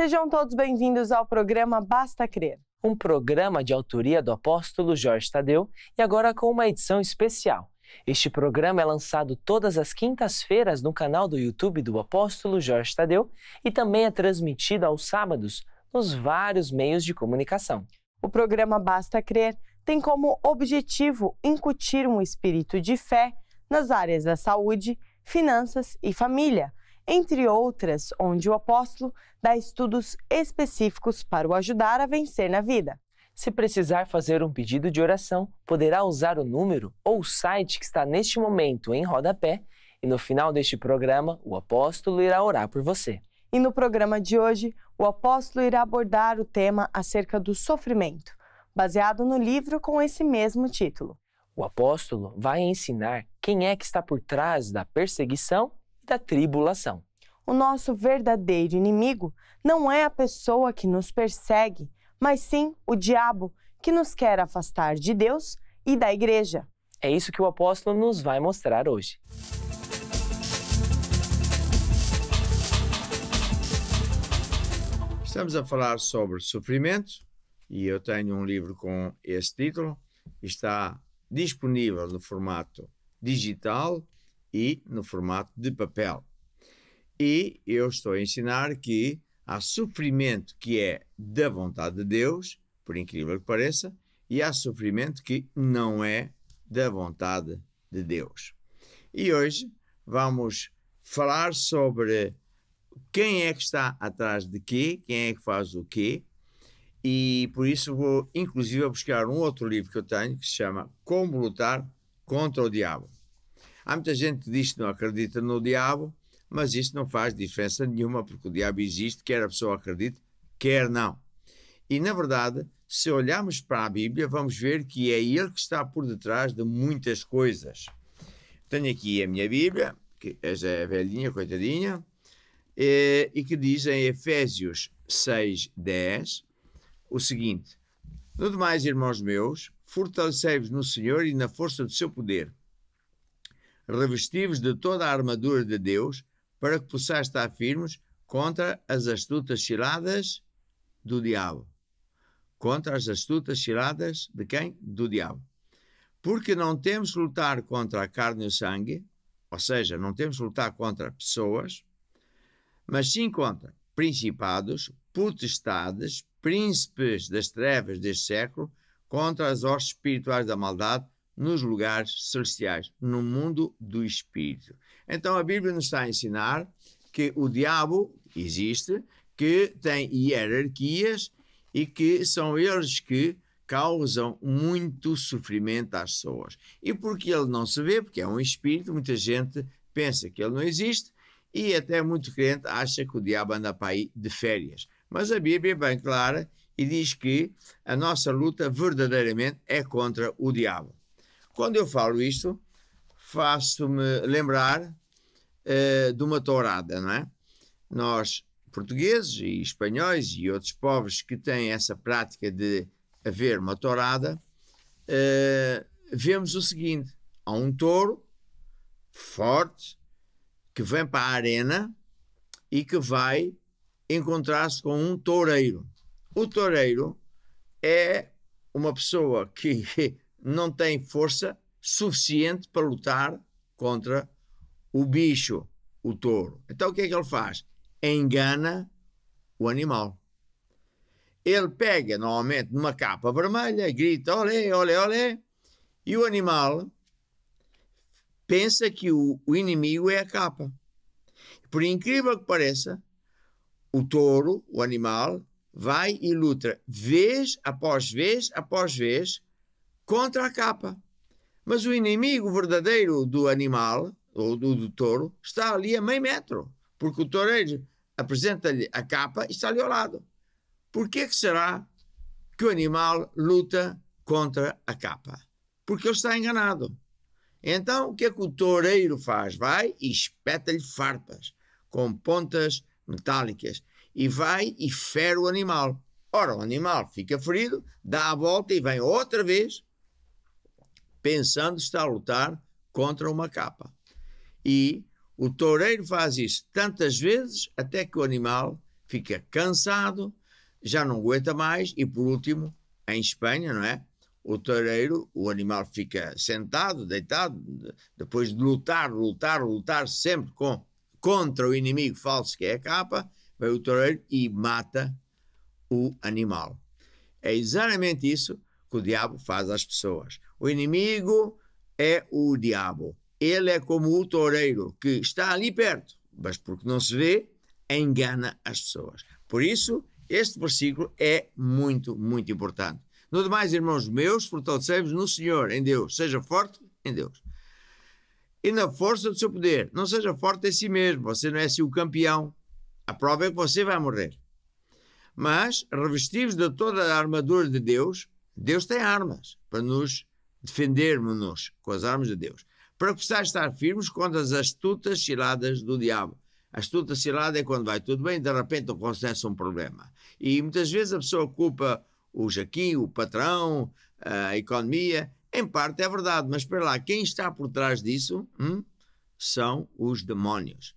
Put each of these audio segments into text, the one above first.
Sejam todos bem-vindos ao programa Basta Crer. Um programa de autoria do apóstolo Jorge Tadeu e agora com uma edição especial. Este programa é lançado todas as quintas-feiras no canal do YouTube do apóstolo Jorge Tadeu e também é transmitido aos sábados nos vários meios de comunicação. O programa Basta Crer tem como objetivo incutir um espírito de fé nas áreas da saúde, finanças e família, entre outras, onde o apóstolo dá estudos específicos para o ajudar a vencer na vida. Se precisar fazer um pedido de oração, poderá usar o número ou o site que está neste momento em rodapé e no final deste programa o apóstolo irá orar por você. E no programa de hoje, o apóstolo irá abordar o tema acerca do sofrimento, baseado no livro com esse mesmo título. O apóstolo vai ensinar quem é que está por trás da perseguição e da tribulação. O nosso verdadeiro inimigo não é a pessoa que nos persegue, mas sim o diabo, que nos quer afastar de Deus e da igreja. É isso que o apóstolo nos vai mostrar hoje. Estamos a falar sobre sofrimento e eu tenho um livro com esse título. Está disponível no formato digital e no formato de papel. E eu estou a ensinar que há sofrimento que é da vontade de Deus, por incrível que pareça, e há sofrimento que não é da vontade de Deus. E hoje vamos falar sobre quem é que está atrás de quê, quem é que faz o quê, e por isso vou inclusive buscar um outro livro que eu tenho que se chama Como Lutar contra o Diabo. Há muita gente que diz que não acredita no diabo, mas isso não faz diferença nenhuma, porque o diabo existe, quer a pessoa acredite, quer não. E, na verdade, se olharmos para a Bíblia, vamos ver que é ele que está por detrás de muitas coisas. Tenho aqui a minha Bíblia, que é velhinha, coitadinha, e que diz em Efésios 6:10 o seguinte: no demais, irmãos meus, fortalecei-vos no Senhor e na força do seu poder. Revesti-vos de toda a armadura de Deus, para que possais estar firmes contra as astutas ciladas do diabo. Contra as astutas ciladas de quem? Do diabo. Porque não temos que lutar contra a carne e o sangue, ou seja, não temos que lutar contra pessoas, mas sim contra principados, potestades, príncipes das trevas deste século, contra as hostes espirituais da maldade nos lugares celestiais, no mundo do espírito. Então a Bíblia nos está a ensinar que o diabo existe, que tem hierarquias e que são eles que causam muito sofrimento às pessoas. E porque ele não se vê, porque é um espírito, muita gente pensa que ele não existe e até muito crente acha que o diabo anda para aí de férias. Mas a Bíblia é bem clara e diz que a nossa luta verdadeiramente é contra o diabo. Quando eu falo isto, faço-me lembrar de uma tourada, não é? Nós, portugueses e espanhóis e outros povos que têm essa prática de haver uma tourada, vemos o seguinte: há um touro forte que vem para a arena e que vai encontrar-se com um toureiro. O toureiro é uma pessoa que não tem força suficiente para lutar contra o bicho, o touro. Então o que é que ele faz? Engana o animal. Ele pega normalmente numa capa vermelha, grita olé, olé, olé, e o animal pensa que o inimigo é a capa. Por incrível que pareça, o touro, o animal, vai e luta vez após vez após vez contra a capa. Mas o inimigo verdadeiro do animal, ou do touro, está ali a meio metro, porque o toureiro apresenta-lhe a capa e está ali ao lado. Por que será que o animal luta contra a capa? Porque ele está enganado. Então, o que é que o toureiro faz? Vai e espeta-lhe farpas com pontas metálicas e vai e fere o animal. Ora, o animal fica ferido, dá a volta e vem outra vez pensando que está a lutar contra uma capa. E o toureiro faz isso tantas vezes até que o animal fica cansado, já não aguenta mais e, por último, em Espanha, não é? O toureiro, o animal fica sentado, deitado, depois de lutar sempre contra o inimigo falso que é a capa, vem o toureiro e mata o animal. É exatamente isso que o diabo faz às pessoas. O inimigo é o diabo. Ele é como o toureiro que está ali perto, mas porque não se vê, engana as pessoas. Por isso, este versículo é muito, muito importante. No demais, irmãos meus, fortalecei-vos no Senhor, em Deus. Seja forte em Deus. E na força do seu poder. Não seja forte em si mesmo. Você não é assim o campeão. A prova é que você vai morrer. Mas, revestivos de toda a armadura de Deus, Deus tem armas para nos defendermos com as armas de Deus. Para que possais estar firmes contra as astutas ciladas do diabo. A astuta cilada é quando vai tudo bem e de repente acontece um problema. E muitas vezes a pessoa culpa o Jaquim, o patrão, a economia. Em parte é verdade, mas espera lá, quem está por trás disso são os demónios.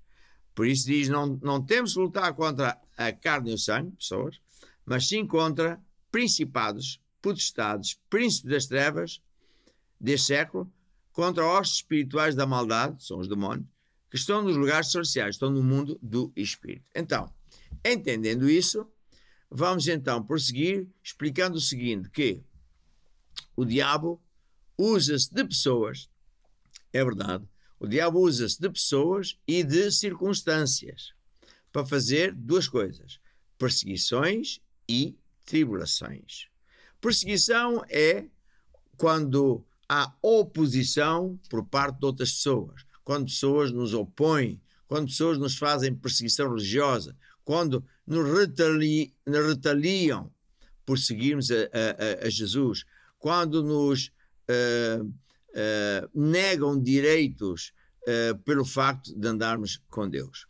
Por isso diz, não temos que lutar contra a carne e o sangue, pessoas, mas sim contra principados, potestades, príncipes das trevas deste século, contra hostes espirituais da maldade, são os demónios, que estão nos lugares celestiais, estão no mundo do espírito. Então, entendendo isso, vamos então prosseguir explicando o seguinte, que o diabo usa-se de pessoas, é verdade, o diabo usa-se de pessoas e de circunstâncias para fazer duas coisas, perseguições e tribulações. Perseguição é quando há oposição por parte de outras pessoas, quando pessoas nos opõem, quando pessoas nos fazem perseguição religiosa, quando nos retaliam por seguirmos a Jesus, quando nos negam direitos pelo facto de andarmos com Deus.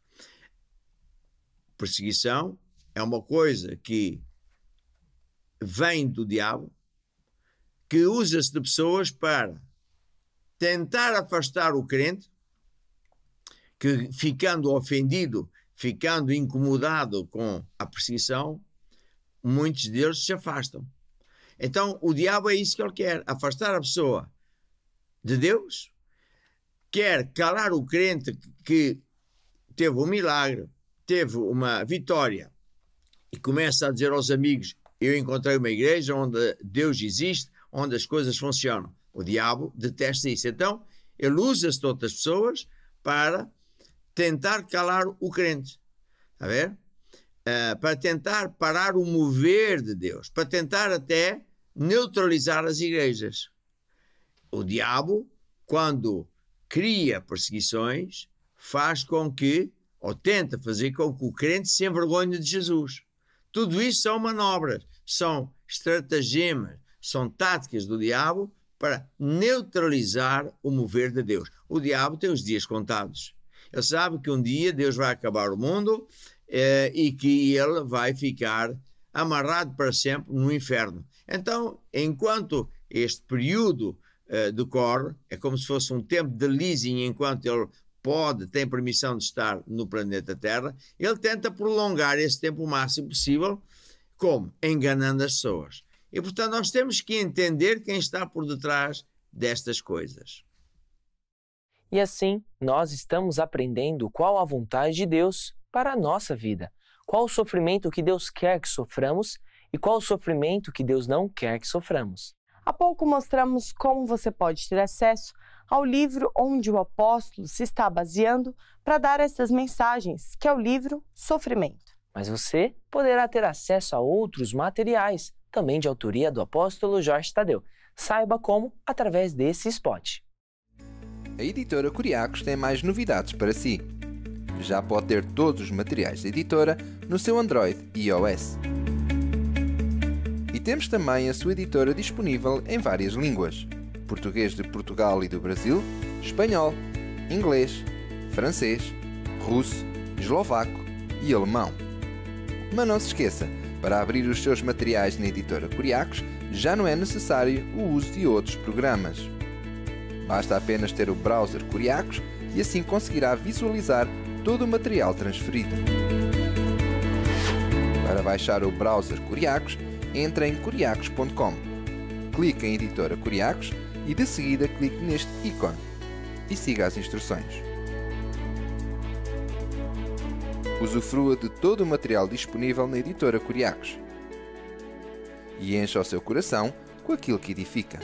Perseguição é uma coisa que vem do diabo, que usa-se de pessoas para tentar afastar o crente, que ficando ofendido, ficando incomodado com a perseguição, muitos deles se afastam. Então, o diabo é isso que ele quer, afastar a pessoa de Deus, quer calar o crente que teve um milagre, teve uma vitória, e começa a dizer aos amigos, eu encontrei uma igreja onde Deus existe, onde as coisas funcionam. O diabo detesta isso. Então, ele usa-se de outras pessoas para tentar calar o crente. Está a ver? Para tentar parar o mover de Deus, para tentar até neutralizar as igrejas. O diabo, quando cria perseguições, faz com que, ou tenta fazer com que o crente se envergonhe de Jesus. Tudo isso são manobras, são estratagemas, são táticas do diabo para neutralizar o mover de Deus. O diabo tem os dias contados. Ele sabe que um dia Deus vai acabar o mundo e que ele vai ficar amarrado para sempre no inferno. Então, enquanto este período decorre, é como se fosse um tempo de leasing, enquanto ele tem permissão de estar no planeta Terra, ele tenta prolongar esse tempo o máximo possível. Como? Enganando as pessoas. E, portanto, nós temos que entender quem está por detrás destas coisas. E assim, nós estamos aprendendo qual a vontade de Deus para a nossa vida, qual o sofrimento que Deus quer que soframos e qual o sofrimento que Deus não quer que soframos. Há pouco mostramos como você pode ter acesso ao livro onde o apóstolo se está baseando para dar essas mensagens, que é o livro Sofrimento. Mas você poderá ter acesso a outros materiais, também de autoria do apóstolo Jorge Tadeu. Saiba como através desse spot. A editora Curiacos tem mais novidades para si. Já pode ter todos os materiais da editora no seu Android e iOS. E temos também a sua editora disponível em várias línguas: português de Portugal e do Brasil, espanhol, inglês, francês, russo, eslovaco e alemão. Mas não se esqueça, para abrir os seus materiais na editora Curiacos, já não é necessário o uso de outros programas. Basta apenas ter o browser Curiacos e assim conseguirá visualizar todo o material transferido. baixar o browser Curiacos, entre em curiacos.com. Clique em Editora Curiacos e de seguida clique neste ícone e siga as instruções. Usufrua de todo o material disponível na Editora Curiacos e encha o seu coração com aquilo que edifica.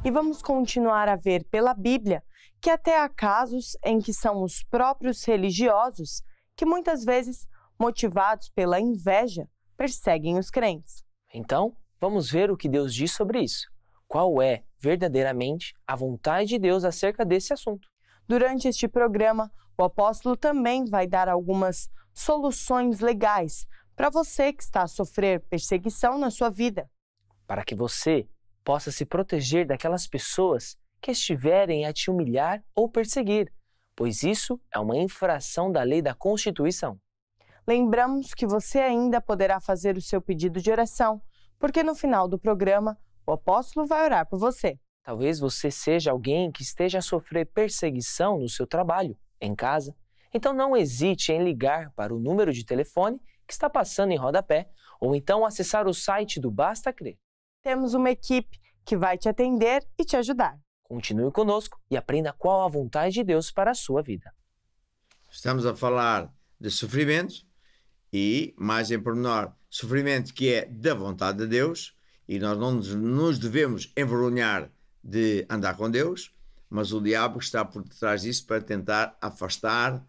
E vamos continuar a ver pela Bíblia que até há casos em que são os próprios religiosos que muitas vezes, motivados pela inveja, perseguem os crentes. Então, vamos ver o que Deus diz sobre isso. Qual é, verdadeiramente, a vontade de Deus acerca desse assunto? Durante este programa, o apóstolo também vai dar algumas soluções legais para você que está a sofrer perseguição na sua vida. Para que você possa se proteger daquelas pessoas que estiverem a te humilhar ou perseguir, pois isso é uma infração da lei da Constituição. Lembramos que você ainda poderá fazer o seu pedido de oração, porque no final do programa, o apóstolo vai orar por você. Talvez você seja alguém que esteja a sofrer perseguição no seu trabalho, em casa. Então não hesite em ligar para o número de telefone que está passando em rodapé ou então acessar o site do Basta Crer. Temos uma equipe que vai te atender e te ajudar. Continue conosco e aprenda qual a vontade de Deus para a sua vida. Estamos a falar de sofrimento e, mais em pormenor, sofrimento que é da vontade de Deus, e nós não nos devemos envergonhar de andar com Deus, mas o diabo está por detrás disso para tentar afastar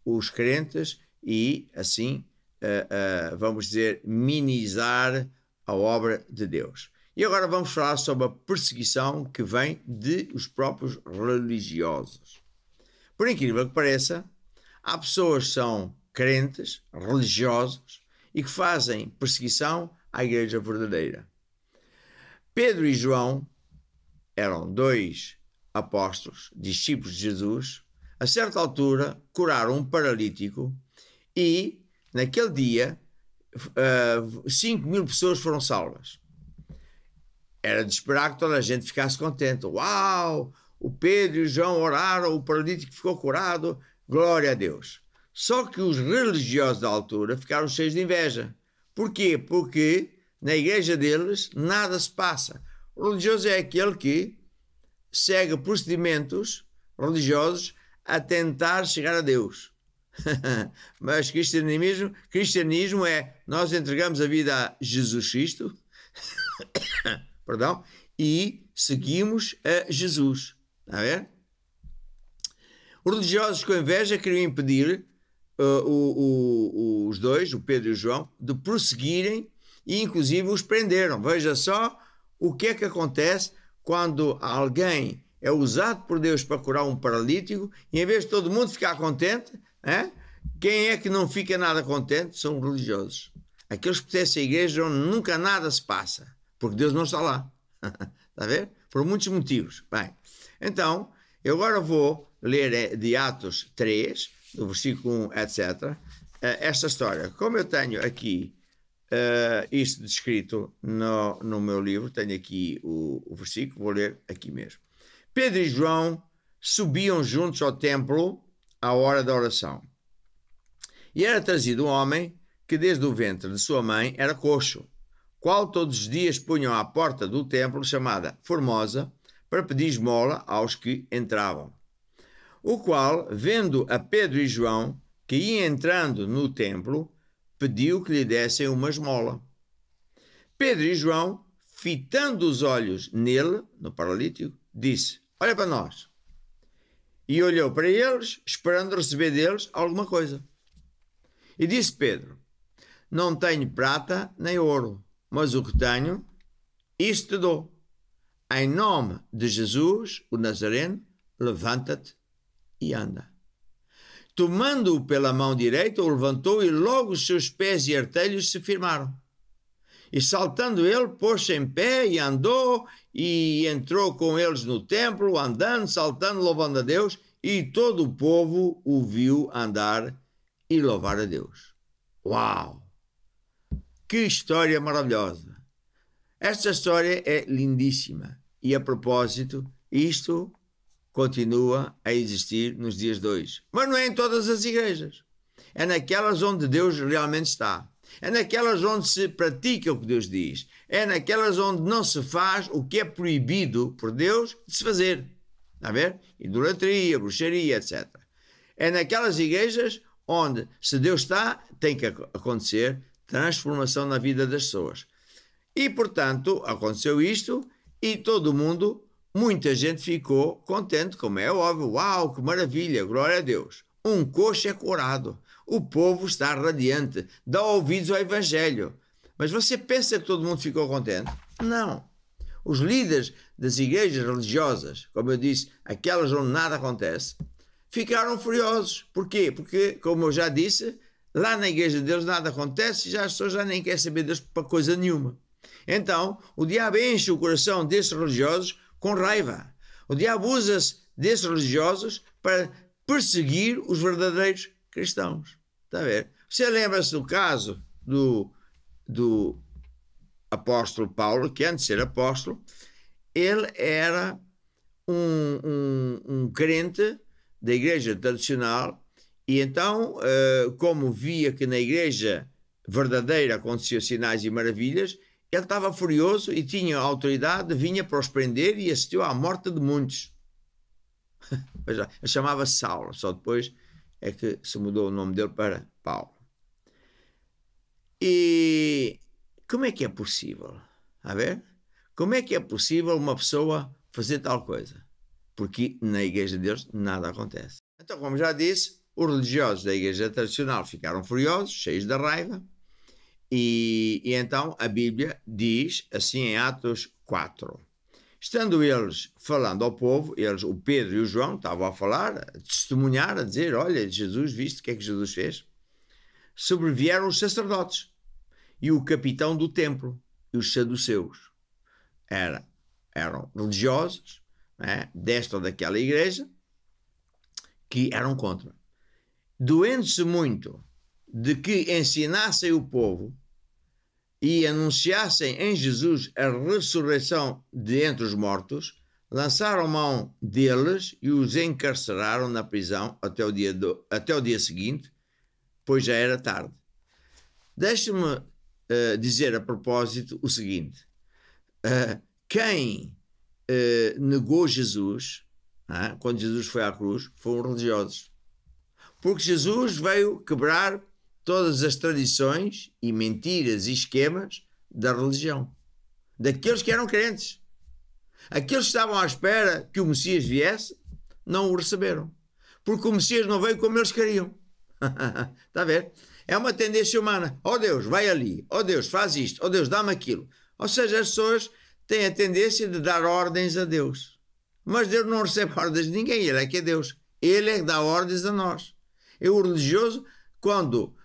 os crentes e, assim, vamos dizer, minimizar a obra de Deus. E agora vamos falar sobre a perseguição que vem dos próprios religiosos. Por incrível que pareça, há pessoas que são crentes, religiosos, e que fazem perseguição à igreja verdadeira. Pedro e João eram dois apóstolos, discípulos de Jesus. A certa altura, curaram um paralítico e, naquele dia, 5.000 pessoas foram salvas. Era de esperar que toda a gente ficasse contente. Uau! O Pedro e o João oraram, o paralítico ficou curado. Glória a Deus. Só que os religiosos da altura ficaram cheios de inveja. Porquê? Porque na igreja deles nada se passa. O religioso é aquele que segue procedimentos religiosos a tentar chegar a Deus. Mas cristianismo é nós entregamos a vida a Jesus Cristo perdão, e seguimos a Jesus. Está a ver? Os religiosos com inveja queriam impedir os dois, o Pedro e o João, de prosseguirem e inclusive os prenderam. Veja só o que é que acontece quando alguém é usado por Deus para curar um paralítico e em vez de todo mundo ficar contente, quem é que não fica nada contente? São os religiosos. Aqueles que pertencem à igreja onde nunca nada se passa, porque Deus não está lá. Está a ver? Por muitos motivos. Bem, então, eu agora vou ler de Atos 3, do versículo 1, etc., esta história. Como eu tenho aqui isto descrito no meu livro, tenho aqui o versículo, vou ler aqui mesmo. Pedro e João subiam juntos ao templo à hora da oração. E era trazido um homem que desde o ventre de sua mãe era coxo, qual todos os dias punham à porta do templo chamada Formosa para pedir esmola aos que entravam. O qual, vendo a Pedro e João que iam entrando no templo, pediu que lhe dessem uma esmola. Pedro e João, fitando os olhos nele, no paralítico, disse: olha para nós. E olhou para eles, esperando receber deles alguma coisa. E disse Pedro: não tenho prata nem ouro, mas o que tenho, isso te dou. Em nome de Jesus, o Nazareno, levanta-te e anda. Tomando-o pela mão direita, o levantou e logo os seus pés e artelhos se firmaram. E saltando ele, pôs-se em pé e andou e entrou com eles no templo, andando, saltando, louvando a Deus, e todo o povo o viu andar e louvar a Deus. Uau! Que história maravilhosa! Esta história é lindíssima. E a propósito, isto continua a existir nos dias de hoje. Mas não é em todas as igrejas. É naquelas onde Deus realmente está. É naquelas onde se pratica o que Deus diz. É naquelas onde não se faz o que é proibido por Deus de se fazer. Está a ver? Idolatria, bruxaria, etc. É naquelas igrejas onde, se Deus está, tem que acontecer transformação na vida das pessoas. E, portanto, aconteceu isto e todo mundo, muita gente ficou contente, como é óbvio. Uau, que maravilha, glória a Deus. Um coxo é curado. O povo está radiante, dá ouvidos ao Evangelho. Mas você pensa que todo mundo ficou contente? Não. Os líderes das igrejas religiosas, como eu disse, aquelas onde nada acontece, ficaram furiosos. Porquê? Porque, como eu já disse, lá na igreja de Deus nada acontece e as pessoas já nem querem saber de Deus para coisa nenhuma. Então, o diabo enche o coração desses religiosos com raiva. O diabo usa-se desses religiosos para perseguir os verdadeiros cristãos. Está a ver? Você lembra-se do caso do apóstolo Paulo, que antes de ser apóstolo, ele era um crente da igreja tradicional e então, como via que na igreja verdadeira aconteciam sinais e maravilhas, ele estava furioso e tinha autoridade, vinha para os prender e assistiu à morte de muitos. Ele chamava-se Saulo, só depois é que se mudou o nome dele para Paulo. E como é que é possível? A ver? Como é que é possível uma pessoa fazer tal coisa? Porque na igreja de Deus nada acontece. Então, como já disse, os religiosos da igreja tradicional ficaram furiosos, cheios de raiva, e então a Bíblia diz assim em Atos 4. Estando eles falando ao povo, eles, o Pedro e o João, estavam a falar, a testemunhar, a dizer, olha, Jesus, viste o que é que Jesus fez? Sobrevieram os sacerdotes e o capitão do templo e os saduceus. Eram religiosos, né, desta ou daquela igreja, que eram contra. Doendo-se muito de que ensinassem o povo e anunciassem em Jesus a ressurreição de entre os mortos, lançaram mão deles e os encarceraram na prisão até o dia seguinte, pois já era tarde. Deixe-me dizer a propósito o seguinte. Quem negou Jesus, quando Jesus foi à cruz, foram religiosos. Porque Jesus veio quebrar todas as tradições e mentiras e esquemas da religião. Daqueles que eram crentes. Aqueles que estavam à espera que o Messias viesse, não o receberam. Porque o Messias não veio como eles queriam. Está a ver? É uma tendência humana. Oh Deus, vai ali. Oh Deus, faz isto. Oh Deus, dá-me aquilo. Ou seja, as pessoas têm a tendência de dar ordens a Deus. Mas Deus não recebe ordens de ninguém. Ele é que é Deus. Ele é que dá ordens a nós. E o religioso, quando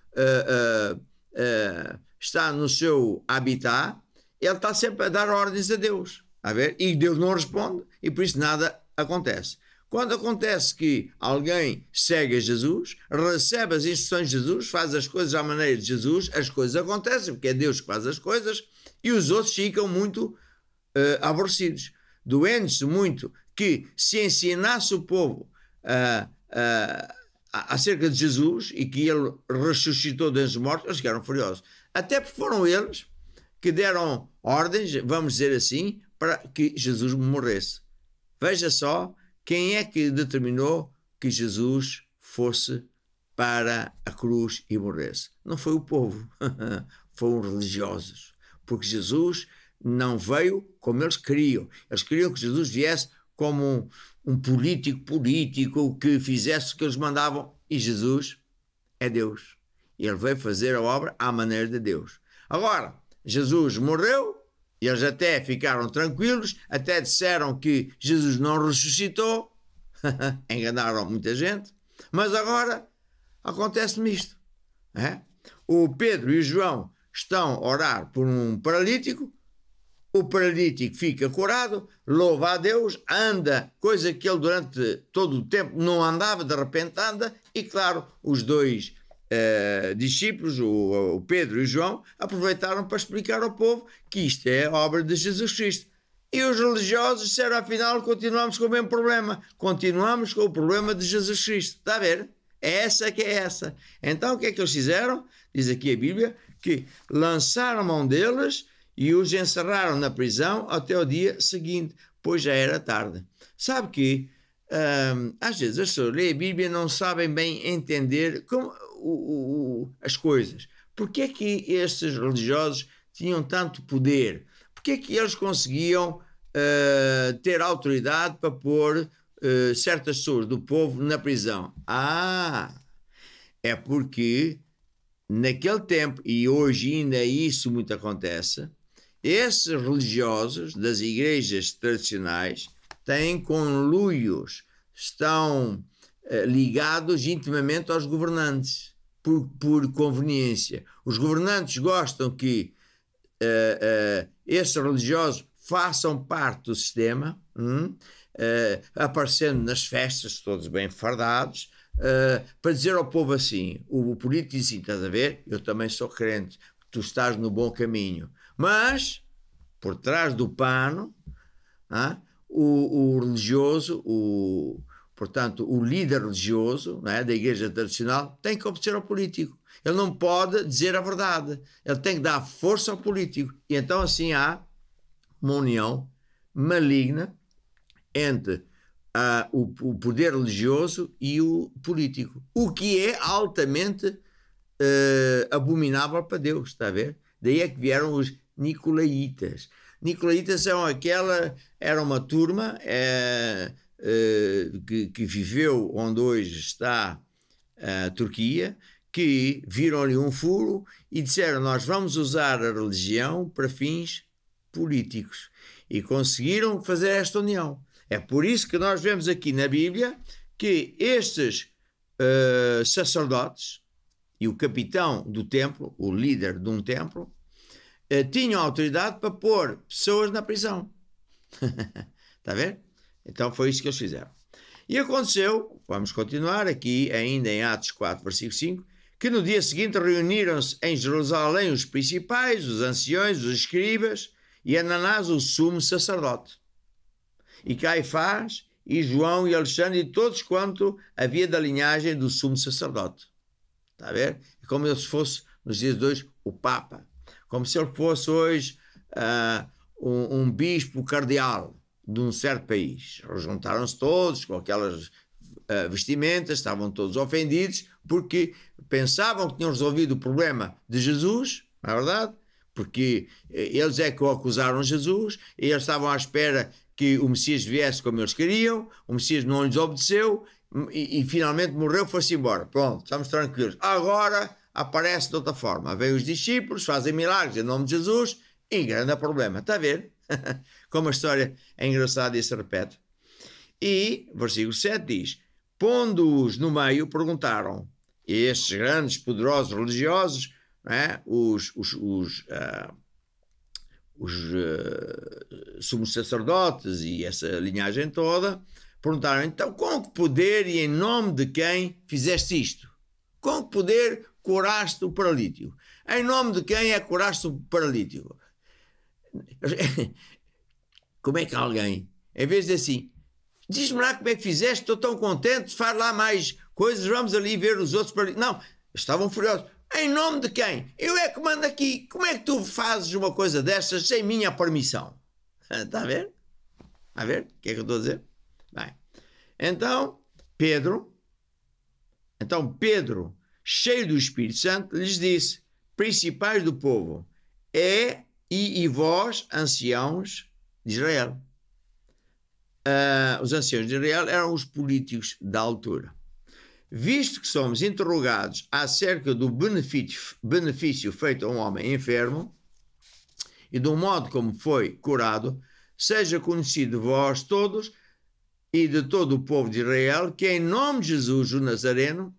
está no seu habitat, ele está sempre a dar ordens a Deus. A ver? E Deus não responde e por isso nada acontece. Quando acontece que alguém segue a Jesus, recebe as instruções de Jesus, faz as coisas à maneira de Jesus, as coisas acontecem, porque é Deus que faz as coisas, e os outros ficam muito aborrecidos. Doendo-se muito que se ensinasse o povo acerca de Jesus e que ele ressuscitou dentre os mortos, eles ficaram furiosos. Até porque foram eles que deram ordens, vamos dizer assim, para que Jesus morresse. Veja só quem é que determinou que Jesus fosse para a cruz e morresse. Não foi o povo, foram os religiosos. Porque Jesus não veio como eles queriam. Eles queriam que Jesus viesse como um político que fizesse o que eles mandavam. E Jesus é Deus. Ele veio fazer a obra à maneira de Deus. Agora, Jesus morreu, e eles até ficaram tranquilos, até disseram que Jesus não ressuscitou, enganaram muita gente, mas agora acontece-me isto. O Pedro e o João estão a orar por um paralítico, o paralítico fica curado, louva a Deus, anda, coisa que ele durante todo o tempo não andava, de repente anda, e claro, os dois discípulos, o Pedro e o João, aproveitaram para explicar ao povo que isto é a obra de Jesus Cristo. E os religiosos disseram, afinal, continuamos com o mesmo problema. Continuamos com o problema de Jesus Cristo. Está a ver? Essa que é essa. Então, o que é que eles fizeram? Diz aqui a Bíblia, que lançaram a mão deles e os encerraram na prisão até o dia seguinte, pois já era tarde. Sabe que, às vezes, as pessoas leem a Bíblia e não sabem bem entender as coisas. Porquê é que estes religiosos tinham tanto poder? Porquê é que eles conseguiam ter autoridade para pôr certas pessoas do povo na prisão? É porque naquele tempo, e hoje ainda isso muito acontece, esses religiosos das igrejas tradicionais têm conluios, estão ligados intimamente aos governantes, por conveniência. Os governantes gostam que esses religiosos façam parte do sistema, aparecendo nas festas, todos bem fardados, para dizer ao povo assim, o político diz assim, estás a ver? Eu também sou crente, tu estás no bom caminho. Mas, por trás do pano, o religioso, portanto, o líder religioso, não é, da igreja tradicional, tem que obedecer ao político. Ele não pode dizer a verdade. Ele tem que dar força ao político. E então assim há uma união maligna entre o poder religioso e o político. O que é altamente abominável para Deus, está a ver? Daí é que vieram os Nicolaitas. Nicolaitas era uma turma que viveu onde hoje está a Turquia, que viram ali um furo e disseram, nós vamos usar a religião para fins políticos. E conseguiram fazer esta união. É por isso que nós vemos aqui na Bíblia que estes sacerdotes e o capitão do templo, o líder de um templo, tinham autoridade para pôr pessoas na prisão. Está a ver? Então foi isso que eles fizeram. E aconteceu, vamos continuar aqui ainda em Atos 4, versículo 5, que no dia seguinte reuniram-se em Jerusalém os principais, os anciões, os escribas e Ananás, o sumo sacerdote, e Caifás, e João, e Alexandre, e todos quanto havia da linhagem do sumo sacerdote. Está a ver? É como se fosse, nos dias de hoje, o Papa. Como se ele fosse hoje um bispo cardeal de um certo país. Juntaram-se todos com aquelas vestimentas, estavam todos ofendidos, porque pensavam que tinham resolvido o problema de Jesus, não é verdade? Porque eles é que o acusaram Jesus, e eles estavam à espera que o Messias viesse como eles queriam, o Messias não lhes obedeceu, e finalmente morreu, foi-se embora. Pronto, estamos tranquilos. Agora aparece de outra forma. Vêm os discípulos, fazem milagres em nome de Jesus, e grande problema. Está a ver? Como a história é engraçada e se repete. E, versículo 7 diz, pondo-os no meio, perguntaram, e estes grandes, poderosos religiosos, não é? os sumos sacerdotes e essa linhagem toda, perguntaram, então, com que poder e em nome de quem fizeste isto? Com que poder curaste o paralítico? Em nome de quem é que curaste o paralítico? Como é que alguém, em vez de assim, diz-me lá como é que fizeste, estou tão contente, faz lá mais coisas, vamos ali ver os outros paralíticos. Não, estavam furiosos. Em nome de quem? Eu é que mando aqui. Como é que tu fazes uma coisa destas sem minha permissão? Está a ver? Está a ver? O que é que eu estou a dizer? Bem, então Pedro, cheio do Espírito Santo, lhes disse, principais do povo, e vós, anciãos de Israel. Os anciãos de Israel eram os políticos da altura. Visto que somos interrogados acerca do benefício feito a um homem enfermo e do modo como foi curado, seja conhecido de vós todos e de todo o povo de Israel que em nome de Jesus o Nazareno,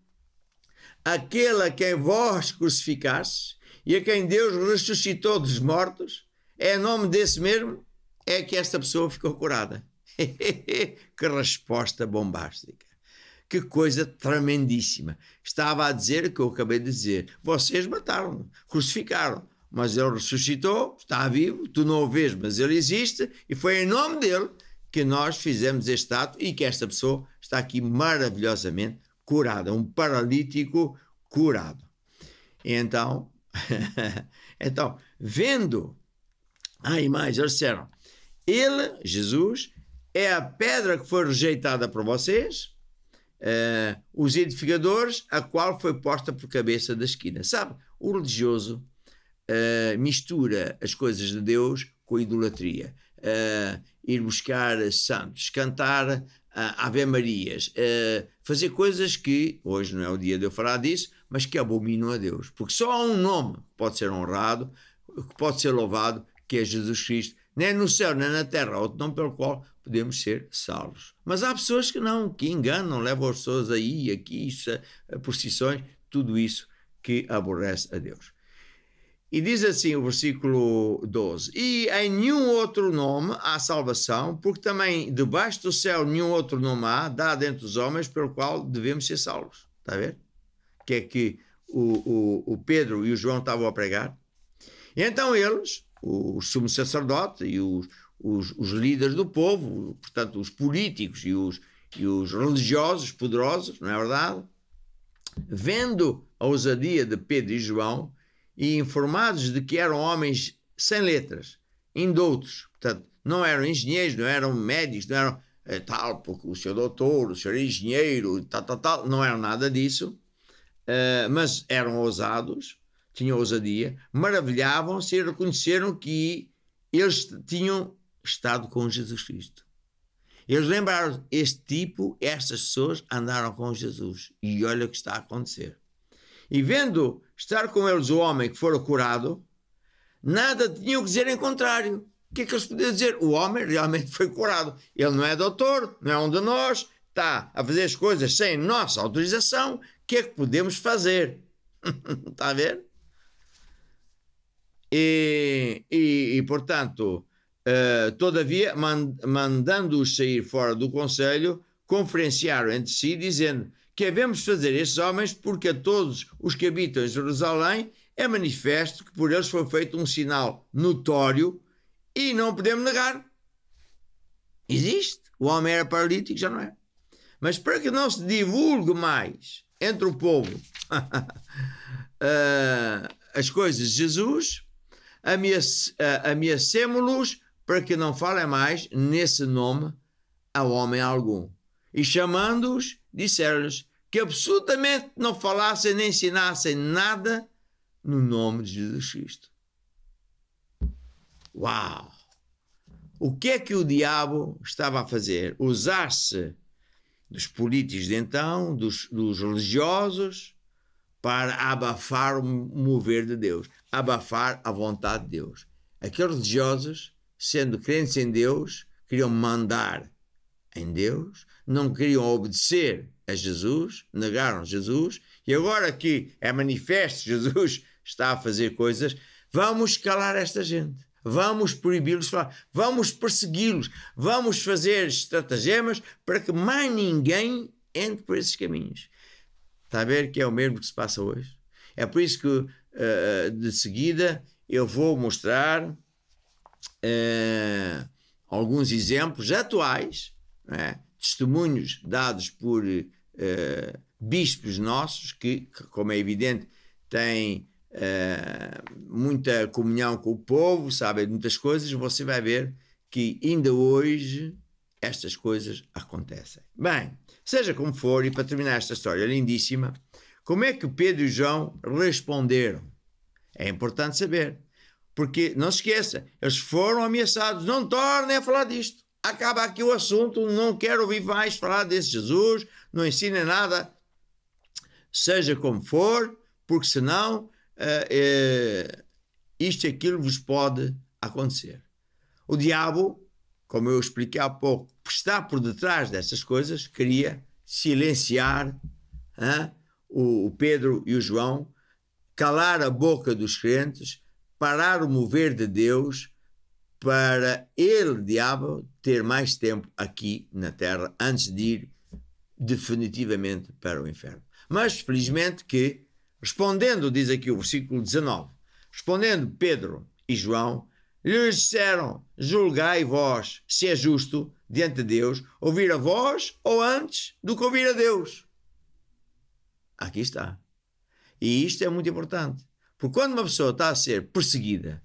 aquele a quem vós crucificastes e a quem Deus ressuscitou dos mortos, é em nome desse mesmo é que esta pessoa ficou curada. Que resposta bombástica. Que coisa tremendíssima. Estava a dizer o que eu acabei de dizer. Vocês mataram-no, crucificaram. mas ele ressuscitou, está vivo, tu não o vês, mas ele existe, e foi em nome dele que nós fizemos este ato e que esta pessoa está aqui maravilhosamente curada, um paralítico curado. E então, vendo a imagem, eles disseram, ele, Jesus, é a pedra que foi rejeitada por vocês, os edificadores, a qual foi posta por cabeça da esquina. Sabe, o religioso mistura as coisas de Deus com a idolatria. Ir buscar santos, cantar Ave Marias, fazer coisas que, hoje não é o dia de eu falar disso, mas que abominam a Deus. Porque só há um nome que pode ser honrado, que pode ser louvado, que é Jesus Cristo. Nem no céu, nem na terra, há outro nome pelo qual podemos ser salvos. Mas há pessoas que não, que enganam, levam as pessoas aí, aqui, procissões, tudo isso que aborrece a Deus. E diz assim o versículo 12, e em nenhum outro nome há salvação, porque também debaixo do céu nenhum outro nome há, dado entre os homens, pelo qual devemos ser salvos. Está a ver? Que é que o Pedro e o João estavam a pregar. E então eles, o sumo sacerdote e os líderes do povo, portanto os políticos e os religiosos poderosos, não é verdade? Vendo a ousadia de Pedro e João, e informados de que eram homens sem letras, indoutos, portanto, não eram engenheiros, não eram médicos, não eram tal, porque o senhor doutor, o senhor engenheiro, tal, não eram nada disso, mas eram ousados, tinham ousadia, maravilhavam-se e reconheceram que eles tinham estado com Jesus Cristo. Eles lembraram, estas pessoas andaram com Jesus, e olha o que está a acontecer. E vendo estar com eles o homem que fora curado, nada tinham que dizer em contrário. O que é que eles podiam dizer? O homem realmente foi curado. Ele não é doutor, não é um de nós, está a fazer as coisas sem nossa autorização. O que é que podemos fazer? Está a ver? E portanto, todavia, mandando-os sair fora do conselho, conferenciaram entre si, dizendo que devemos fazer estes homens, porque a todos os que habitam em Jerusalém é manifesto que por eles foi feito um sinal notório e não podemos negar. Existe. O homem era paralítico, já não é. Mas para que não se divulgue mais entre o povo as coisas de Jesus, ameacemo-los para que não falem mais nesse nome a homem algum. E chamando-os, disseram-lhes que absolutamente não falassem nem ensinassem nada no nome de Jesus Cristo. Uau! O que é que o diabo estava a fazer? Usar-se dos políticos de então, dos religiosos, para abafar o mover de Deus, abafar a vontade de Deus. Aqueles religiosos, sendo crentes em Deus, queriam mandar em Deus, não queriam obedecer a Jesus, negaram Jesus, e agora que é manifesto Jesus está a fazer coisas, vamos calar esta gente, vamos proibi-los de falar, vamos persegui-los, vamos fazer estratagemas para que mais ninguém entre por esses caminhos. Está a ver que é o mesmo que se passa hoje? É por isso que de seguida eu vou mostrar alguns exemplos atuais, testemunhos dados por bispos nossos que, como é evidente, têm muita comunhão com o povo, sabem muitas coisas. Você vai ver que ainda hoje estas coisas acontecem. Bem, seja como for, e para terminar esta história lindíssima, como é que Pedro e João responderam? É importante saber, porque não se esqueça, eles foram ameaçados, não tornem a falar disto. Acaba aqui o assunto, não quero ouvir mais falar desse Jesus, não ensinem nada, seja como for, porque senão isto e aquilo vos pode acontecer. O diabo, como eu expliquei há pouco, está por detrás dessas coisas, queria silenciar o Pedro e o João, calar a boca dos crentes, parar o mover de Deus, para ele, diabo, ter mais tempo aqui na terra antes de ir definitivamente para o inferno. Mas felizmente que, respondendo, diz aqui o versículo 19, Respondendo Pedro e João, lhes disseram: julgai vós se é justo diante de Deus ouvir a vós ou antes do que ouvir a Deus. Aqui está. E isto é muito importante. Porque quando uma pessoa está a ser perseguida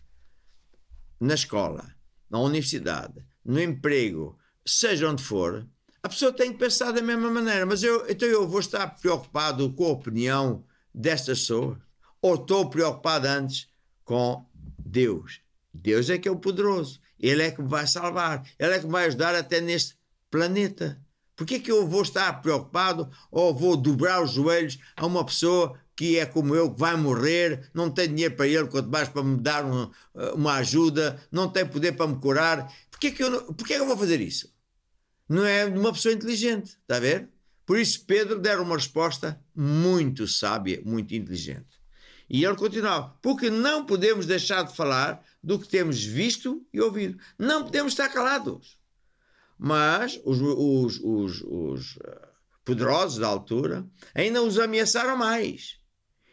na escola, na universidade, no emprego, seja onde for, a pessoa tem que pensar da mesma maneira. Mas então eu vou estar preocupado com a opinião destas pessoas? Ou estou preocupado antes com Deus? Deus é que é o poderoso. Ele é que me vai salvar. Ele é que me vai ajudar até neste planeta. Porquê que eu vou estar preocupado ou vou dobrar os joelhos a uma pessoa que é como eu, que vai morrer, não tem dinheiro para ele, quanto mais para me dar uma ajuda, não tem poder para me curar? Porquê que eu vou fazer isso? Não é de uma pessoa inteligente, está a ver? Por isso Pedro deram uma resposta muito sábia, muito inteligente. E ele continuava: porque não podemos deixar de falar do que temos visto e ouvido. Não podemos estar calados. Mas os poderosos da altura ainda os ameaçaram mais.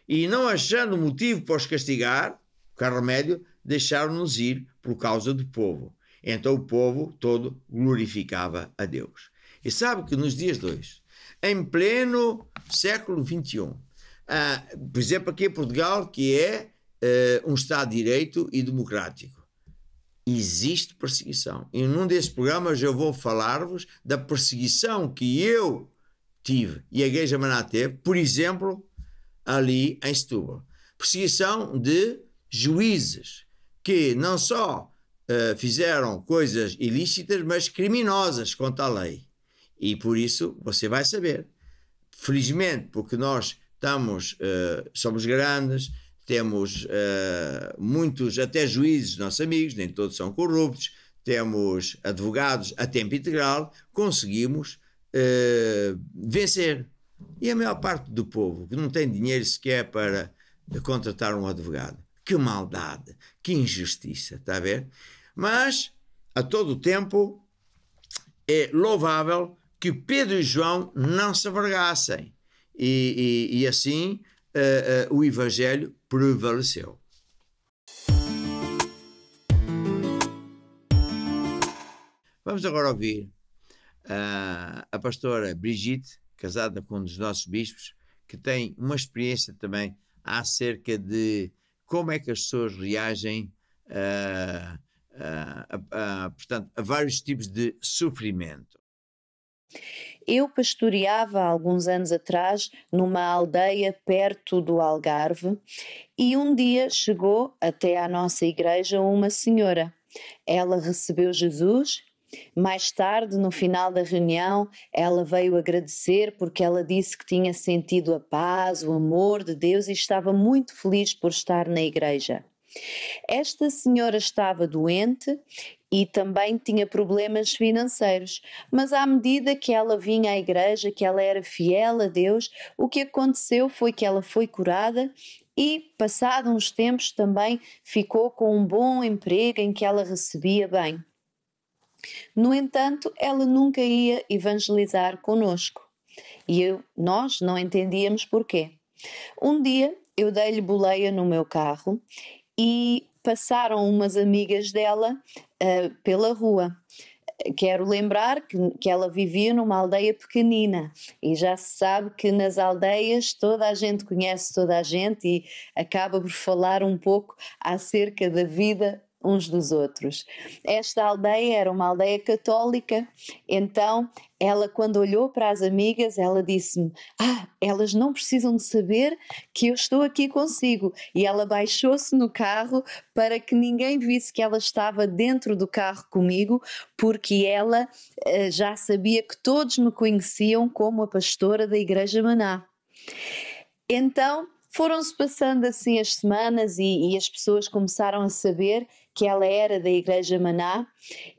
E não achando motivo para os castigar, que remédio, deixaram-nos ir por causa do povo. Então o povo todo glorificava a Deus. E sabe que nos dias de hoje, em pleno século XXI, por exemplo aqui em Portugal, que é um Estado de Direito e democrático, existe perseguição. E num desses programas eu vou falar-vos da perseguição que eu tive e a Igreja Maná teve, por exemplo, ali em Setúbal. Perseguição de juízes que não só fizeram coisas ilícitas, mas criminosas contra a lei. E por isso você vai saber. Felizmente, porque nós somos grandes, temos muitos, até juízes, nossos amigos, nem todos são corruptos, temos advogados a tempo integral, conseguimos vencer. E a maior parte do povo que não tem dinheiro sequer para contratar um advogado. Que maldade, que injustiça, está a ver? Mas, a todo o tempo, é louvável que Pedro e João não se avergassem. E assim o Evangelho prevaleceu. Vamos agora ouvir a pastora Brigitte, casada com um dos nossos bispos, que tem uma experiência também acerca de como é que as pessoas reagem portanto, a vários tipos de sofrimento. Eu pastoreava há alguns anos atrás numa aldeia perto do Algarve e um dia chegou até à nossa igreja uma senhora. Ela recebeu Jesus. Mais tarde, no final da reunião, ela veio agradecer porque ela disse que tinha sentido a paz, o amor de Deus e estava muito feliz por estar na igreja. Esta senhora estava doente e também tinha problemas financeiros, mas à medida que ela vinha à igreja, que ela era fiel a Deus, o que aconteceu foi que ela foi curada e, passado uns tempos, também ficou com um bom emprego em que ela recebia bem. No entanto, ela nunca ia evangelizar conosco e nós não entendíamos porquê. Um dia eu dei-lhe boleia no meu carro e passaram umas amigas dela pela rua. Quero lembrar que ela vivia numa aldeia pequenina e já se sabe que nas aldeias toda a gente conhece toda a gente e acaba por falar um pouco acerca da vida uns dos outros. Esta aldeia era uma aldeia católica, então ela, quando olhou para as amigas, ela disse-me: elas não precisam de saber que eu estou aqui consigo. E ela baixou-se no carro para que ninguém visse que ela estava dentro do carro comigo, porque ela já sabia que todos me conheciam como a pastora da Igreja Maná. Então foram-se passando assim as semanas e as pessoas começaram a saber que ela era da Igreja Maná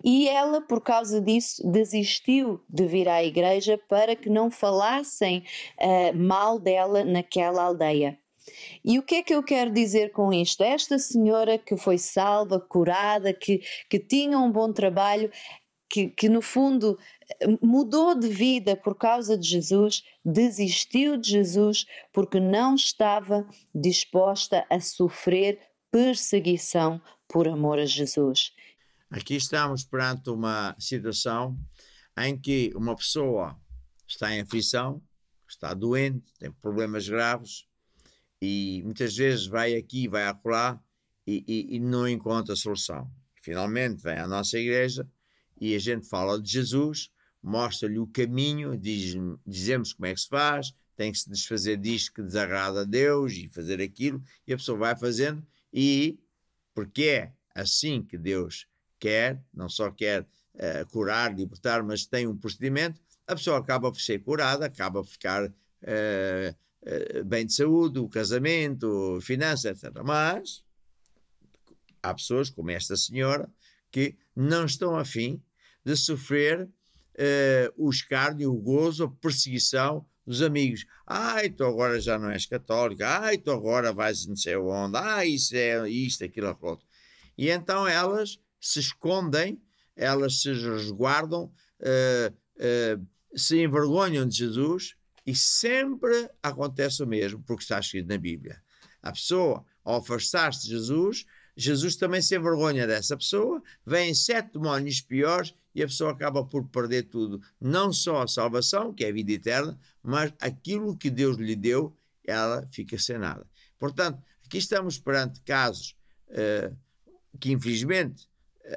e ela, por causa disso, desistiu de vir à igreja para que não falassem mal dela naquela aldeia. E o que é que eu quero dizer com isto? Esta senhora que foi salva, curada, que tinha um bom trabalho, que no fundo mudou de vida por causa de Jesus, desistiu de Jesus porque não estava disposta a sofrer perseguição por amor a Jesus. Aqui estamos perante uma situação em que uma pessoa está em aflição, está doente, tem problemas graves e muitas vezes vai aqui, vai acolá e não encontra solução. Finalmente vem à nossa igreja e a gente fala de Jesus, mostra-lhe o caminho, dizemos como é que se faz, tem que se desfazer disto que desagrada a Deus e fazer aquilo, e a pessoa vai fazendo, e porque é assim que Deus quer, não só quer curar, libertar, mas tem um procedimento, a pessoa acaba por ser curada, acaba por ficar bem de saúde, o casamento, finanças, etc. Mas há pessoas como esta senhora que não estão afim de sofrer o escárnio, o gozo, a perseguição dos amigos. Tu agora já não és católica, tu agora vais não sei onde, isso é isto, aquilo, aquilo outro. E então elas se escondem, elas se resguardam, se envergonham de Jesus, e sempre acontece o mesmo, porque está escrito na Bíblia. A pessoa, ao afastar-se de Jesus, Jesus também se envergonha dessa pessoa, vêm 7 demónios piores e a pessoa acaba por perder tudo. Não só a salvação, que é a vida eterna, mas aquilo que Deus lhe deu, ela fica sem nada. Portanto, aqui estamos perante casos que infelizmente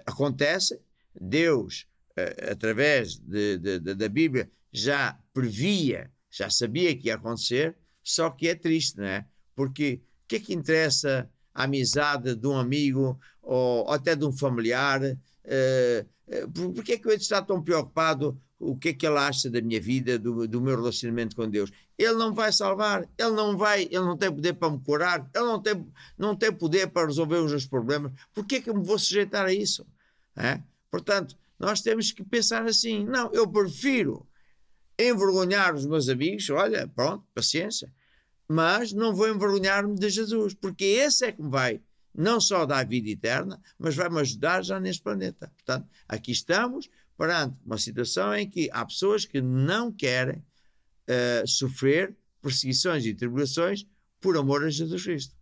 acontecem. Deus, através da Bíblia, já previa, já sabia que ia acontecer, só que é triste, não é? Porque o que é que interessa a amizade de um amigo ou até de um familiar? Porque é que eu estou tão preocupado o que é que ele acha da minha vida, do meu relacionamento com Deus? Ele não vai salvar, ele não tem poder para me curar, ele não tem poder para resolver os meus problemas. Porquê é que eu me vou sujeitar a isso? Portanto, nós temos que pensar assim, não, eu prefiro envergonhar os meus amigos, olha, pronto, paciência, mas não vou envergonhar-me de Jesus, porque esse é que me vai não só dar vida eterna, mas vai-me ajudar já neste planeta. Portanto, aqui estamos perante uma situação em que há pessoas que não querem sofrer perseguições e tribulações por amor a Jesus Cristo.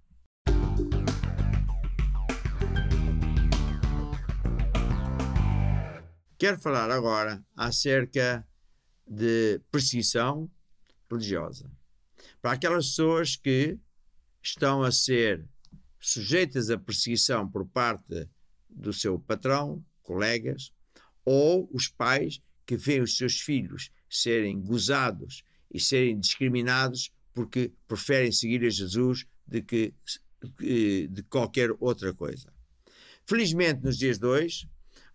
Quero falar agora acerca de perseguição religiosa. Para aquelas pessoas que estão a ser sujeitas a perseguição por parte do seu patrão, colegas, ou os pais que veem os seus filhos serem gozados e serem discriminados porque preferem seguir a Jesus de qualquer outra coisa. Felizmente, nos dias de hoje,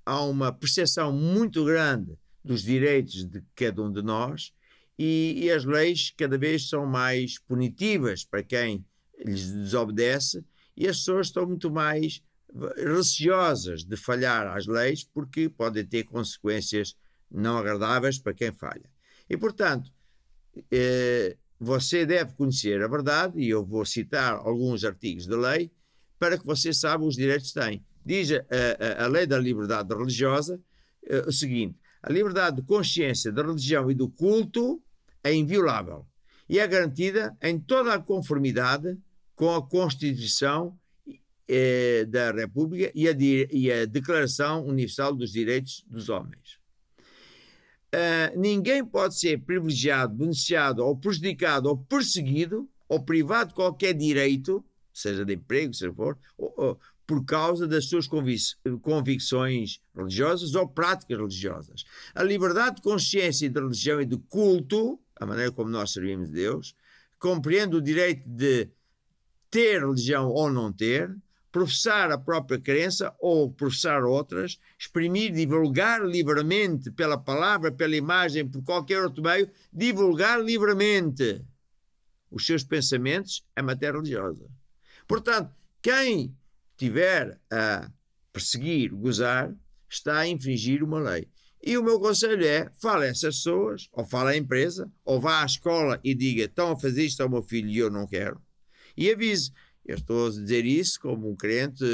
há uma percepção muito grande dos direitos de cada um de nós e as leis cada vez são mais punitivas para quem lhes desobedece, e as pessoas estão muito mais receosas de falhar às leis porque podem ter consequências não agradáveis para quem falha. E, portanto, você deve conhecer a verdade, e eu vou citar alguns artigos da lei para que você saiba os direitos que tem. Diz a lei da liberdade religiosa o seguinte: a liberdade de consciência, da religião e do culto é inviolável e é garantida em toda a conformidade com a Constituição da República e a Declaração Universal dos Direitos dos Homens. Ninguém pode ser privilegiado, beneficiado ou prejudicado ou perseguido ou privado de qualquer direito, seja de emprego, seja for, por causa das suas convicções religiosas ou práticas religiosas. A liberdade de consciência e de religião e de culto, a maneira como nós servimos a Deus, compreende o direito de ter religião ou não ter, professar a própria crença ou professar outras, exprimir, divulgar livremente pela palavra, pela imagem, por qualquer outro meio, divulgar livremente os seus pensamentos em matéria religiosa. Portanto, quem tiver a perseguir, gozar, está a infringir uma lei. E o meu conselho é, fale a essas pessoas, ou fale à empresa, ou vá à escola e diga, estão a fazer isto ao meu filho e eu não quero. E avise, eu estou a dizer isso como um crente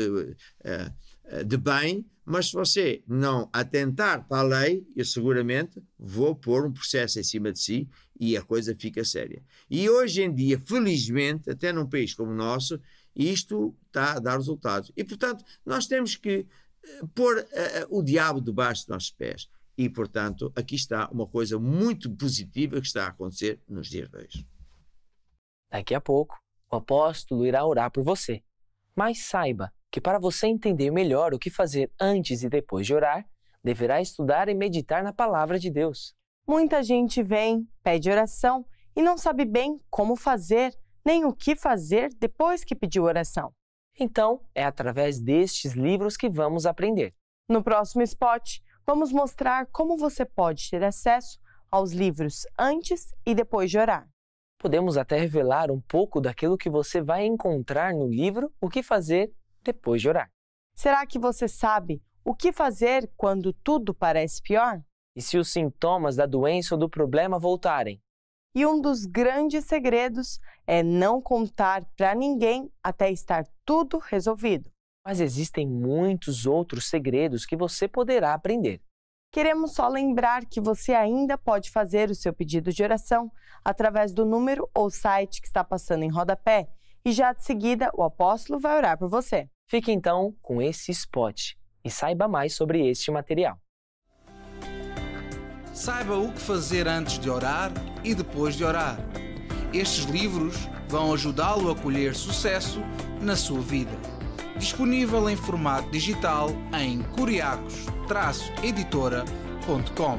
de bem, mas se você não atentar para a lei, eu seguramente vou pôr um processo em cima de si e a coisa fica séria. E hoje em dia, felizmente, até num país como o nosso, E isto está a dar resultados. E, portanto, nós temos que pôr o diabo debaixo dos nossos pés. E, portanto, aqui está uma coisa muito positiva que está a acontecer nos dias de hoje. Daqui a pouco, o apóstolo irá orar por você. Mas saiba que para você entender melhor o que fazer antes e depois de orar, deverá estudar e meditar na palavra de Deus. Muita gente vem, pede oração e não sabe bem como fazer, nem o que fazer depois que pediu oração. Então, é através destes livros que vamos aprender. No próximo spot, vamos mostrar como você pode ter acesso aos livros antes e depois de orar. Podemos até revelar um pouco daquilo que você vai encontrar no livro O que Fazer Depois de Orar. Será que você sabe o que fazer quando tudo parece pior? E se os sintomas da doença ou do problema voltarem? E um dos grandes segredos é não contar para ninguém até estar tudo resolvido. Mas existem muitos outros segredos que você poderá aprender. Queremos só lembrar que você ainda pode fazer o seu pedido de oração através do número ou site que está passando em rodapé e já de seguida o apóstolo vai orar por você. Fique então com esse spot e saiba mais sobre este material. Saiba o que fazer antes de orar e depois de orar. Estes livros vão ajudá-lo a colher sucesso na sua vida. Disponível em formato digital em curiacos-editora.com.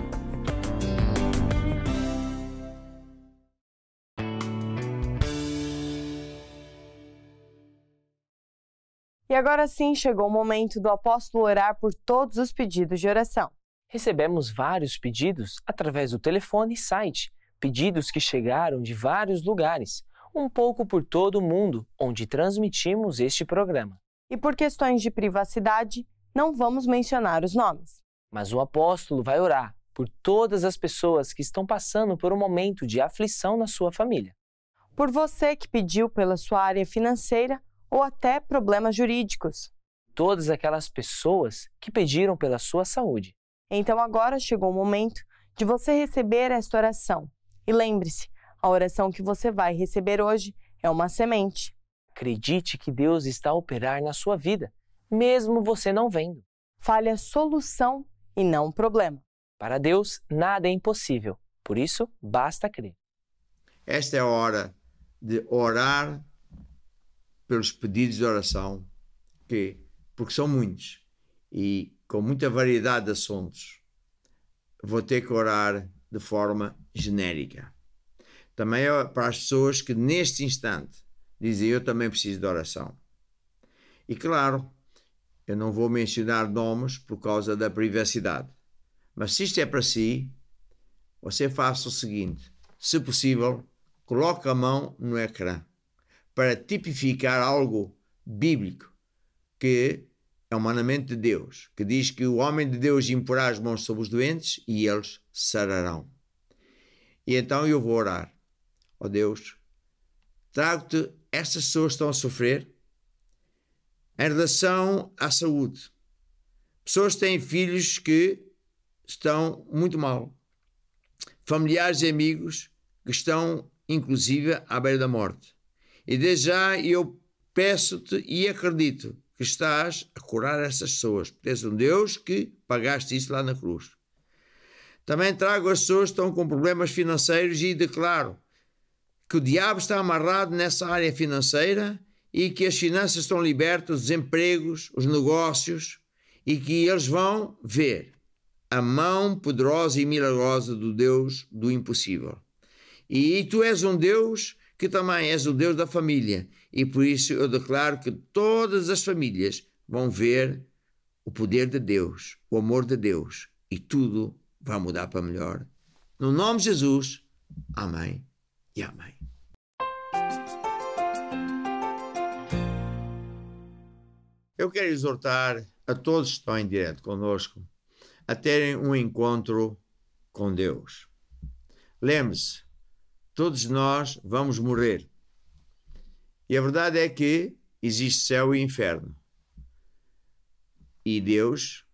E agora sim chegou o momento do apóstolo orar por todos os pedidos de oração. Recebemos vários pedidos através do telefone e site, pedidos que chegaram de vários lugares, um pouco por todo o mundo, onde transmitimos este programa. E por questões de privacidade, não vamos mencionar os nomes. Mas o apóstolo vai orar por todas as pessoas que estão passando por um momento de aflição na sua família. Por você que pediu pela sua área financeira ou até problemas jurídicos. Todas aquelas pessoas que pediram pela sua saúde. Então agora chegou o momento de você receber esta oração. E lembre-se, a oração que você vai receber hoje é uma semente. Acredite que Deus está a operar na sua vida, mesmo você não vendo. Fale a solução e não o problema. Para Deus, nada é impossível. Por isso, basta crer. Esta é a hora de orar pelos pedidos de oração, porque são muitos e com muita variedade de assuntos. Vou ter que orar de forma genérica. Também é para as pessoas que neste instante dizem eu também preciso de oração. E claro, eu não vou mencionar nomes por causa da privacidade. Mas se isto é para si, você faça o seguinte, se possível, coloque a mão no ecrã para tipificar algo bíblico que é um mandamento de Deus, que diz que o homem de Deus imporá as mãos sobre os doentes e eles sararão. E então eu vou orar. Ó Deus, trago-te estas pessoas que estão a sofrer em relação à saúde. Pessoas que têm filhos que estão muito mal. Familiares e amigos que estão, inclusive, à beira da morte. E desde já eu peço-te e acredito que estás a curar essas pessoas. Porque és um Deus que pagaste isso lá na cruz. Também trago as pessoas que estão com problemas financeiros e declaro que o diabo está amarrado nessa área financeira e que as finanças estão libertas, os empregos, os negócios, e que eles vão ver a mão poderosa e milagrosa do Deus do impossível. E tu és um Deus que também és o Deus da família, e por isso eu declaro que todas as famílias vão ver o poder de Deus, o amor de Deus, e tudo vai mudar para melhor. No nome de Jesus, amém e amém. Eu quero exortar a todos que estão em direto conosco a terem um encontro com Deus. Lembre-se, todos nós vamos morrer. E a verdade é que existe céu e inferno. E Deus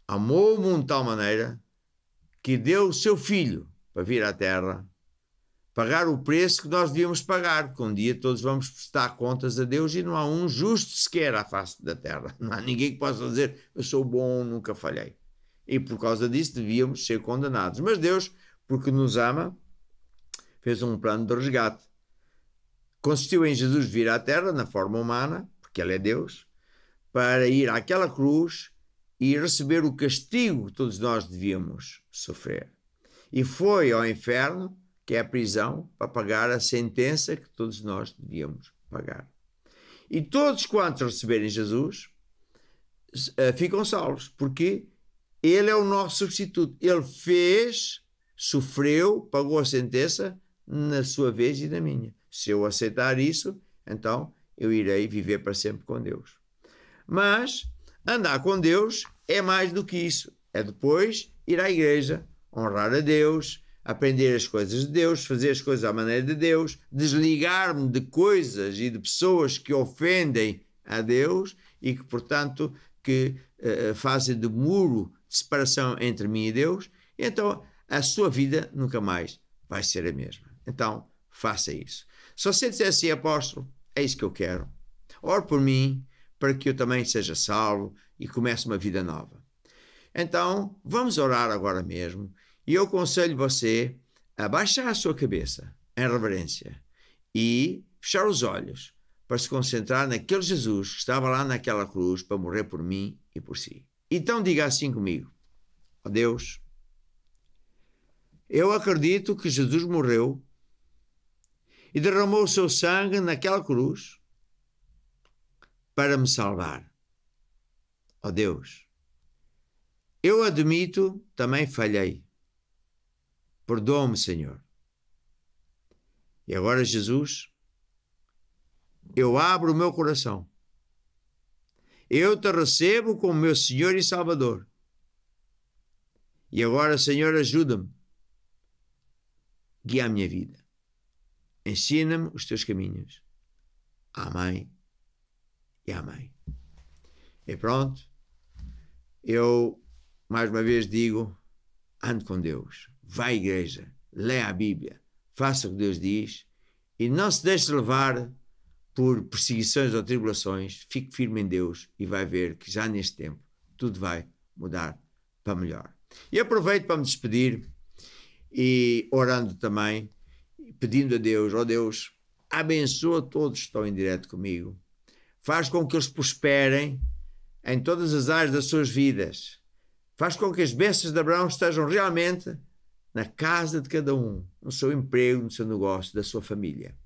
amou o mundo de tal maneira que deu o seu Filho para vir à Terra, pagar o preço que nós devíamos pagar, porque um dia todos vamos prestar contas a Deus e não há um justo sequer à face da terra. Não há ninguém que possa dizer, eu sou bom, nunca falhei. E por causa disso devíamos ser condenados. Mas Deus, porque nos ama, fez um plano de resgate. Consistiu em Jesus vir à terra na forma humana, porque Ele é Deus, para ir àquela cruz e receber o castigo que todos nós devíamos sofrer. E foi ao inferno, que é a prisão, para pagar a sentença que todos nós devíamos pagar. E todos quantos receberem Jesus ficam salvos, porque Ele é o nosso substituto. Ele fez, sofreu, pagou a sentença na sua vez e na minha. Se eu aceitar isso, então eu irei viver para sempre com Deus. Mas andar com Deus é mais do que isso. É depois ir à igreja, honrar a Deus, aprender as coisas de Deus, fazer as coisas à maneira de Deus, desligar-me de coisas e de pessoas que ofendem a Deus e que, portanto, fazem de muro de separação entre mim e Deus. E então a sua vida nunca mais vai ser a mesma. Então, faça isso. Se você disser assim, apóstolo, é isso que eu quero. Ore por mim, para que eu também seja salvo e comece uma vida nova. Então, vamos orar agora mesmo. E eu aconselho você a baixar a sua cabeça em reverência e fechar os olhos para se concentrar naquele Jesus que estava lá naquela cruz para morrer por mim e por si. Então diga assim comigo: ó Deus, eu acredito que Jesus morreu e derramou o seu sangue naquela cruz para me salvar. Ó Deus, eu admito, também falhei. Perdoa-me, Senhor. E agora, Jesus, eu abro o meu coração. Eu te recebo como meu Senhor e Salvador. E agora, Senhor, ajuda-me. Guia a minha vida. Ensina-me os teus caminhos. Amém e amém. E pronto. Eu, mais uma vez, digo, ande com Deus. Vá à igreja, leia a Bíblia, faça o que Deus diz e não se deixe levar por perseguições ou tribulações. Fique firme em Deus e vai ver que já neste tempo tudo vai mudar para melhor. E aproveito para me despedir e orando também, pedindo a Deus, ó Deus, abençoa todos que estão em direto comigo. Faz com que eles prosperem em todas as áreas das suas vidas. Faz com que as bênçãos de Abraão estejam realmente na casa de cada um, no seu emprego, no seu negócio, da sua família.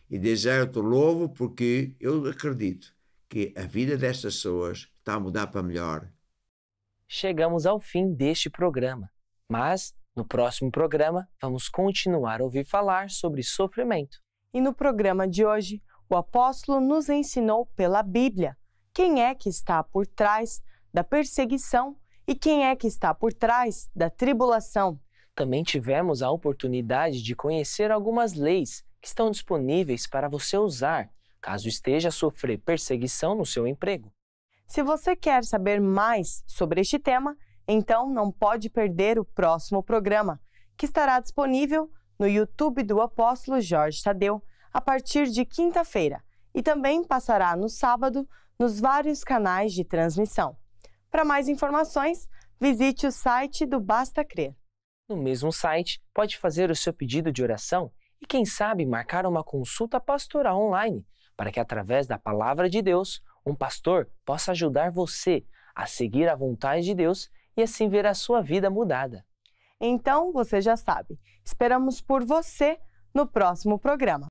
E desde já eu te louvo porque eu acredito que a vida destas pessoas está a mudar para melhor. Chegamos ao fim deste programa, mas no próximo programa vamos continuar a ouvir falar sobre sofrimento. E no programa de hoje, o apóstolo nos ensinou pela Bíblia quem é que está por trás da perseguição e quem é que está por trás da tribulação. Também tivemos a oportunidade de conhecer algumas leis que estão disponíveis para você usar, caso esteja a sofrer perseguição no seu emprego. Se você quer saber mais sobre este tema, então não pode perder o próximo programa, que estará disponível no YouTube do apóstolo Jorge Tadeu a partir de quinta-feira e também passará no sábado nos vários canais de transmissão. Para mais informações, visite o site do Basta Crer. No mesmo site, pode fazer o seu pedido de oração e, quem sabe, marcar uma consulta pastoral online, para que, através da Palavra de Deus, um pastor possa ajudar você a seguir a vontade de Deus e assim ver a sua vida mudada. Então, você já sabe, esperamos por você no próximo programa.